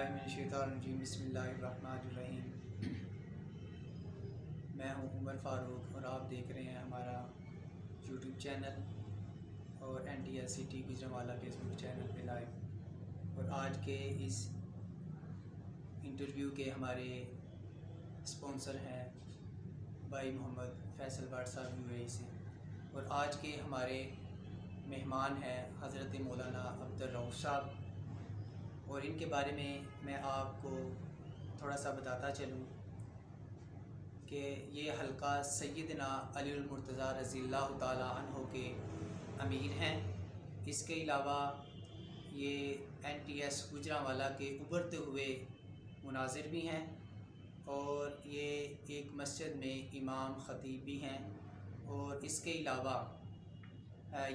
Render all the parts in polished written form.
बिस्मिल्लाहिर्रहमानिर्रहीम बिस्मिल्लाहिर्रहमानिर्रहीम। मैं हूं उमर फ़ारूक और आप देख रहे हैं हमारा यूट्यूब चैनल और NTSCT गुजरांवाला फेसबुक चैनल पे लाइव। और आज के इस इंटरव्यू के हमारे स्पॉन्सर हैं भाई मोहम्मद फैसल भाट साहब UAE से, और आज के हमारे मेहमान हैं हज़रत मौलाना अब्दुल रऊफ़ साहब। और इनके बारे में मैं आपको थोड़ा सा बताता चलूँ कि ये हल्का सैयदना अलीउल मुर्तज़ा रज़ियल्लाहु ताला अन्हु के अमीर हैं। इसके अलावा ये NTS गुजरांवाला के उभरते हुए मुनाज़िर भी हैं और ये एक मस्जिद में इमाम ख़तीब भी हैं। और इसके अलावा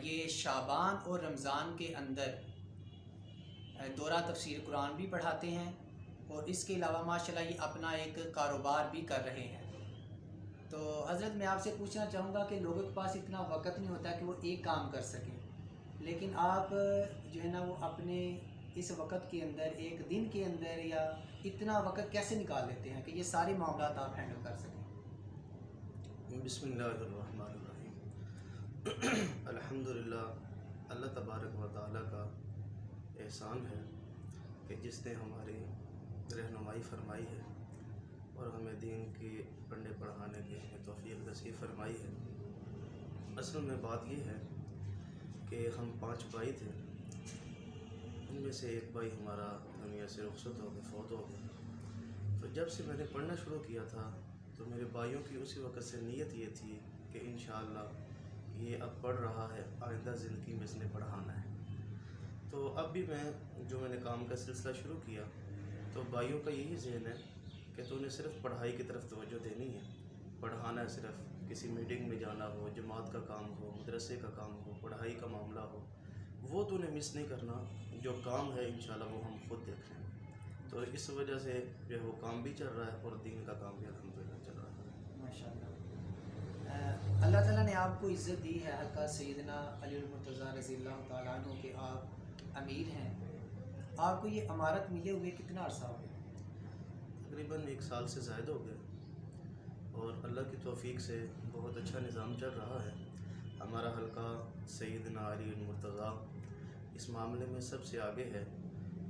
ये शाबान और रमज़ान के अंदर दौरा तफसीर कुरान भी पढ़ाते हैं, और इसके अलावा माशाल्लाह ये अपना एक कारोबार भी कर रहे हैं। तो हज़रत मैं आपसे पूछना चाहूँगा कि लोगों के पास इतना वक़्त नहीं होता कि वो एक काम कर सकें, लेकिन आप जो है ना वो अपने इस वक्त के अंदर एक दिन के अंदर या इतना वक़्त कैसे निकाल लेते हैं कि ये सारे मामला आप हैंडल कर सकें। बिस्मिल्लाहिर्रहमानिर्रहीम। अल्हम्दुलिल्लाह, अल्लाह तबारक व तआला का एहसान है कि जिसने हमारी रहनुमाई फरमाई है और हमें दीन की पढ़ने पढ़ाने की हमें तौफीक नसीब फरमाई है। असल में बात ये है कि हम 5 भाई थे, उनमें से एक भाई हमारा दुनिया से रुखसत हो गया, फौत हो गया। तो जब से मैंने पढ़ना शुरू किया था तो मेरे भाइयों की उसी वक़्त से नीयत ये थी कि इंशाअल्लाह ये अब पढ़ रहा है, आइंदा ज़िंदगी में इसने पढ़ाना है। तो अब भी मैंने काम का सिलसिला शुरू किया तो भाइयों का यही ज़हन है कि तूने सिर्फ़ पढ़ाई की तरफ तवज्जो देनी है, पढ़ाना है, सिर्फ किसी मीटिंग में जाना हो, जमात का काम हो, मदरसे का काम हो, पढ़ाई का मामला हो, वो तूने मिस नहीं करना। जो काम है इंशाल्लाह वो हम खुद देख लेंगे। तो इस वजह से जो है वो काम भी चल रहा है और दीन का काम भी अल्हम्दुलिल्लाह चल रहा है। माशाअल्लाह, अल्लाह ताला ने आपको इज़्ज़त दी है हल्का सैयदना अलीउल मुर्तज़ा रज़ियल्लाहु ताला अन्हु के आप अमीर हैं। आपको ये अमारत मिले हुए कितना अर्सा हो गया? तकरीबन 1 साल से ज़ायद हो गया और अल्लाह की तौफीक से बहुत अच्छा निज़ाम चल रहा है। हमारा हल्का सैयदना अलीउल मुर्तज़ा इस मामले में सबसे आगे है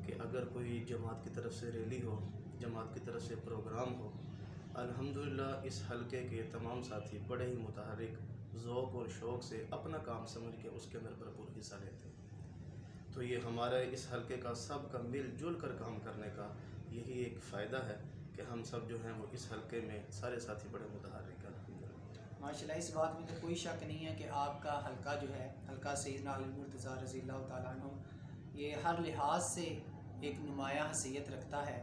कि अगर कोई जमात की तरफ से रैली हो, जमात की तरफ से प्रोग्राम हो, अल्हम्दुलिल्लाह इस हलके के तमाम साथी बड़े ही मुतहर्रिक ज़ौक़ और शौक़ से अपना काम समझ के उसके अंदर भरपूर हिस्सा लेते हैं। तो ये हमारे इस हलके का सब का मिलजुल कर काम करने का यही एक फ़ायदा है कि हम सब जो हैं वो इस हलके में सारे साथी बड़े मुतहर्रिक हैं। माशाल्लाह, इस बात में तो कोई शक नहीं है कि आपका हलका जो है हल्का सैयदना अलीउल मुर्तज़ा रज़ियल्लाहु ताला अन्हु ये हर लिहाज से एक नुमायाँ हैसियत रखता है।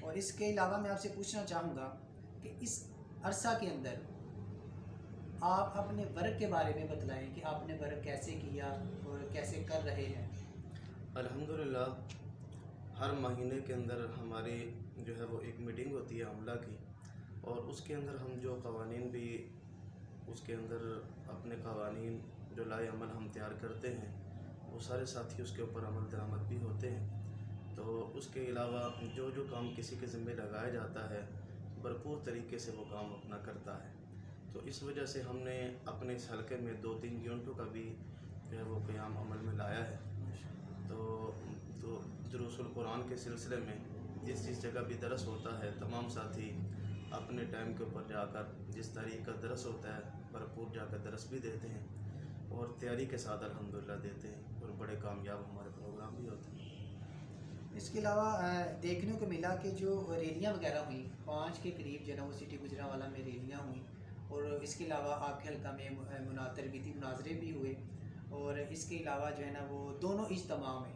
और इसके अलावा मैं आपसे पूछना चाहूँगा कि इस अरसा के अंदर आप अपने वर्क के बारे में बतलाएं कि आपने वर्क कैसे किया और कैसे कर रहे हैं। अल्हम्दुलिल्लाह, हर महीने के अंदर हमारी जो है वो एक मीटिंग होती है अमला की, और उसके अंदर हम जो कवानीन भी उसके अंदर अपने कवानीन जो लाए अमल हम तैयार करते हैं वो सारे साथी उसके ऊपर अमल दरामद भी होते हैं। तो उसके अलावा जो जो काम किसी के ज़िम्मे लगाया जाता है भरपूर तरीके से वो काम अपना करता है। तो इस वजह से हमने अपने इस हलके में 2-3 यूनिटों का भी जो है वो क़याम अमल में लाया है। तो दुरूसुल कुरान के सिलसिले में जिस जगह भी दरस होता है तमाम साथी अपने टाइम के ऊपर जाकर जिस तारीख का दरस होता है भरपूर जाकर दरस भी देते हैं और तैयारी के साथ अल्हम्दुलिल्लाह देते हैं और बड़े कामयाब हमारे प्रोग्राम भी होते हैं। इसके अलावा देखने को मिला कि जो रैलियाँ वगैरह हुई 5 के करीब जो है वो सिटी गुजरांवाला में रैलियाँ हुई, और इसके अलावा आपके हल्का में तरबीती मुनाजरे भी हुए, और इसके अलावा जो है ना वो दोनों इज्तिमा में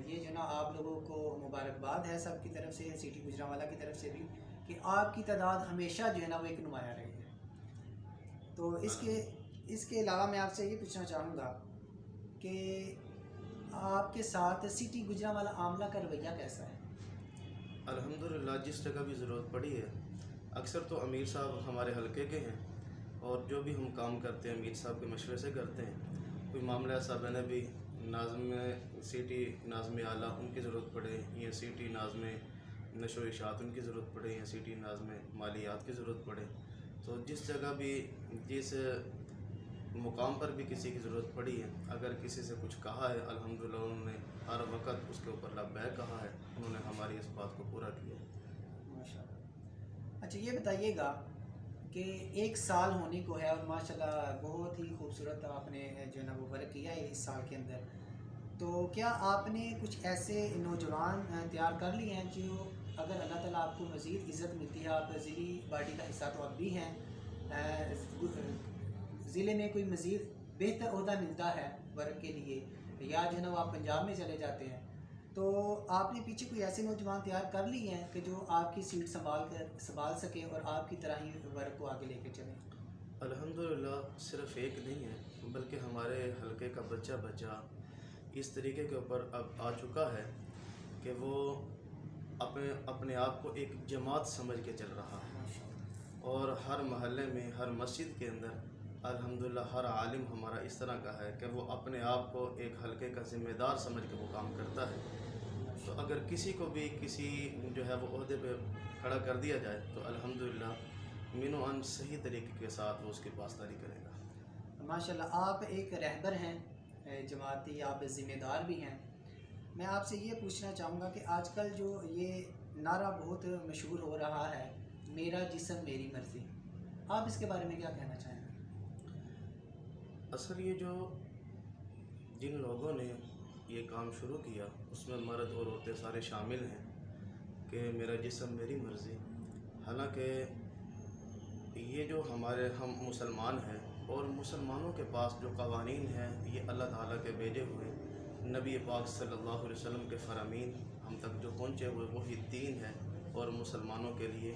ये जो ना आप लोगों को मुबारकबाद है सब की तरफ से, सिटी गुजरांवाला की तरफ से भी, कि आपकी तादाद हमेशा जो है ना वो एक नुमाया रही है। तो इसके अलावा मैं आपसे ये पूछना चाहूँगा कि आपके साथ सिटी गुजरांवाला आमला का रवैया कैसा है? अल्हम्दुलिल्लाह, जिस जगह भी ज़रूरत पड़ी है, अक्सर तो अमीर साहब हमारे हलके के हैं और जो भी हम काम करते हैं अमीर साहब के मशवरे से करते हैं। कोई मामला ऐसा मैंने भी नाज़म सिटी नाज़म आला उनकी ज़रूरत पड़े, या सिटी नाज़म नशो व इशात उनकी ज़रूरत पड़े, या सिटी नाज़म मालियात की ज़रूरत पड़े, तो जिस जगह भी जिस मुकाम पर भी किसी की ज़रूरत पड़ी है, अगर किसी से कुछ कहा है, अल्हम्दुलिल्लाह उन्होंने हर वक्त उसके ऊपर लब्बैक कहा है, उन्होंने हमारी इस बात को पूरा किया। माशाल्लाह। अच्छा ये बताइएगा कि 1 साल होने को है और माशाल्लाह बहुत ही खूबसूरत आपने जो है ना वो वर्क किया है इस साल के अंदर, तो क्या आपने कुछ ऐसे नौजवान तैयार कर लिए हैं जो अगर अल्लाह ताला आपको मज़ीद इज़्ज़त मिलती है, आप ज़िली पार्टी का हिस्सा तो अब भी हैं, ज़िले में कोई मज़ीद बेहतर ओहदा मिलता है वर्क के लिए, या जो है ना वो आप पंजाब में चले जाते हैं, तो आपने पीछे कोई ऐसे नौजवान तैयार कर लिए हैं कि जो आपकी सीट संभाल सके और आपकी तरह ही वर्क को आगे लेके चलें? अल्हम्दुलिल्लाह सिर्फ़ एक नहीं है, बल्कि हमारे हलके का बच्चा बच्चा इस तरीके के ऊपर अब आ चुका है कि वो अपने आप को एक जमात समझ के चल रहा है, और हर महल्ले में, हर मस्जिद के अंदर अल्हम्दुलिल्लाह हर आलिम हमारा इस तरह का है कि वो अपने आप को एक हलके का ज़िम्मेदार समझ के वो काम करता है। तो अगर किसी को भी किसी जो है वो ओहदे पे खड़ा कर दिया जाए तो अल्हम्दुलिल्लाह मिनो अन सही तरीके के साथ वो उसकी पासदारी करेगा। माशाल्लाह आप एक रहबर हैं जमाती, आप ज़िम्मेदार भी हैं। मैं आपसे ये पूछना चाहूँगा कि आजकल जो ये नारा बहुत मशहूर हो रहा है, मेरा जिस्म मेरी मर्ज़ी, आप इसके बारे में क्या कहना चाहेंगे? असल ये जो जिन लोगों ने ये काम शुरू किया उसमें मर्द और औरतें सारे शामिल हैं कि मेरा जिस्म मेरी मर्ज़ी। हालांकि ये जो हम मुसलमान हैं और मुसलमानों के पास जो क़वानीन हैं ये अल्लाह ताला के भेजे हुए नबी पाक सल्लल्लाहु अलैहि वसल्लम के फ़रामीन हम तक जो पहुँचे हुए वही दीन है, और मुसलमानों के लिए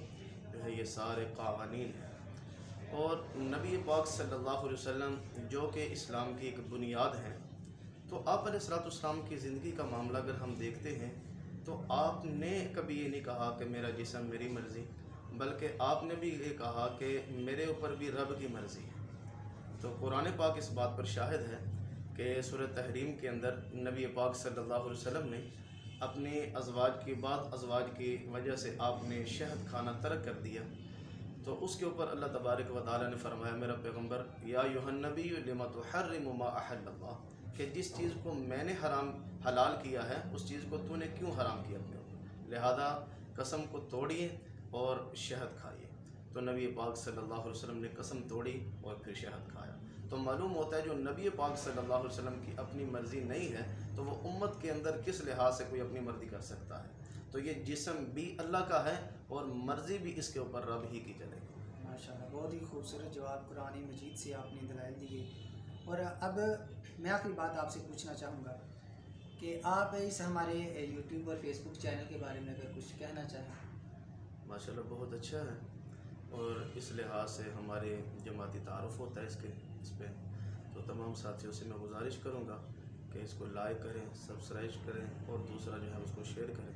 जो है ये सारे क़वानीन हैं। और नबी पाक सल्लल्लाहु अलैहि वसल्लम जो कि इस्लाम की एक बुनियाद हैं, तो आप अलैहिस्सलाम की ज़िंदगी का मामला अगर हम देखते हैं तो आपने कभी ये नहीं कहा कि मेरा जिस्म मेरी मर्ज़ी, बल्कि आपने भी ये कहा कि मेरे ऊपर भी रब की मर्ज़ी है। तो कुरान पाक इस बात पर शाहिद है कि सूरह तहरीम के अंदर नबी पाक सल्लल्लाहु अलैहि वसल्लम ने अपने अज़वाज की वजह से आपने शहद खाना तर्क कर दिया, तो उसके ऊपर अल्लाह तबारक व तआला ने फरमाया, मेरा पैगम्बर या अय्युहन नबी लिमा तुहर्रिमु मा अहल्लल्लाह, कि जिस चीज़ को मैंने हलाल किया है उस चीज़ को तूने क्यों हराम किया अपने ऊपर, लिहाजा कसम को तोड़िए और शहद खाइए। तो नबी पाक सल्लल्लाहु अलैहि वसल्लम ने कसम तोड़ी और फिर शहद खाया। तो मालूम होता है जो नबी पाक सल्लल्लाहु अलैहि वसल्लम की अपनी मर्ज़ी नहीं है तो वो उम्मत के अंदर किस लिहाज से कोई अपनी मर्ज़ी कर सकता है। तो ये जिस्म भी अल्लाह का है और मर्ज़ी भी इसके ऊपर रब ही की चलेगी। माशाल्लाह बहुत ही खूबसूरत जवाब कुरान मजीद से आपने दलाइल दिए। और अब मैं आखिरी बात आपसे पूछना चाहूँगा कि आप इस हमारे यूट्यूब और फेसबुक चैनल के बारे में अगर कुछ कहना चाहें। माशाल्लाह बहुत अच्छा है, और इस लिहाज से हमारे जमाती तारुफ़ होता है इस पे, तो तमाम साथियों से मैं गुजारिश करूँगा कि इसको लाइक करें, सब्सक्राइब करें और दूसरा जो है उसको शेयर करें।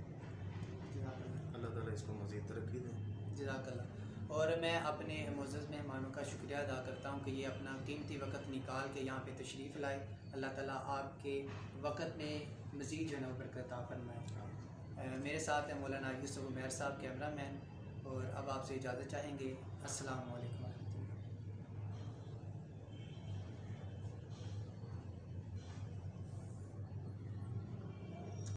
अल्लाह ताला इसको मज़ीद तरक्की दें। जज़ाकल्लाह। और मैं अपने मुअज़्ज़ज़ मेहमानों का शुक्रिया अदा करता हूँ कि ये अपना कीमती वक्त निकाल के यहाँ पे तशरीफ़ लाए। अल्लाह ताला आपके वक्त में मज़ीद जो है ना बरकत अता फरमाए। मेरे साथ है मौलाना यूसुफ उमैर साहब कैमरामैन, और अब आपसे इजाज़त चाहेंगे। अस्सलामु अलैकुम।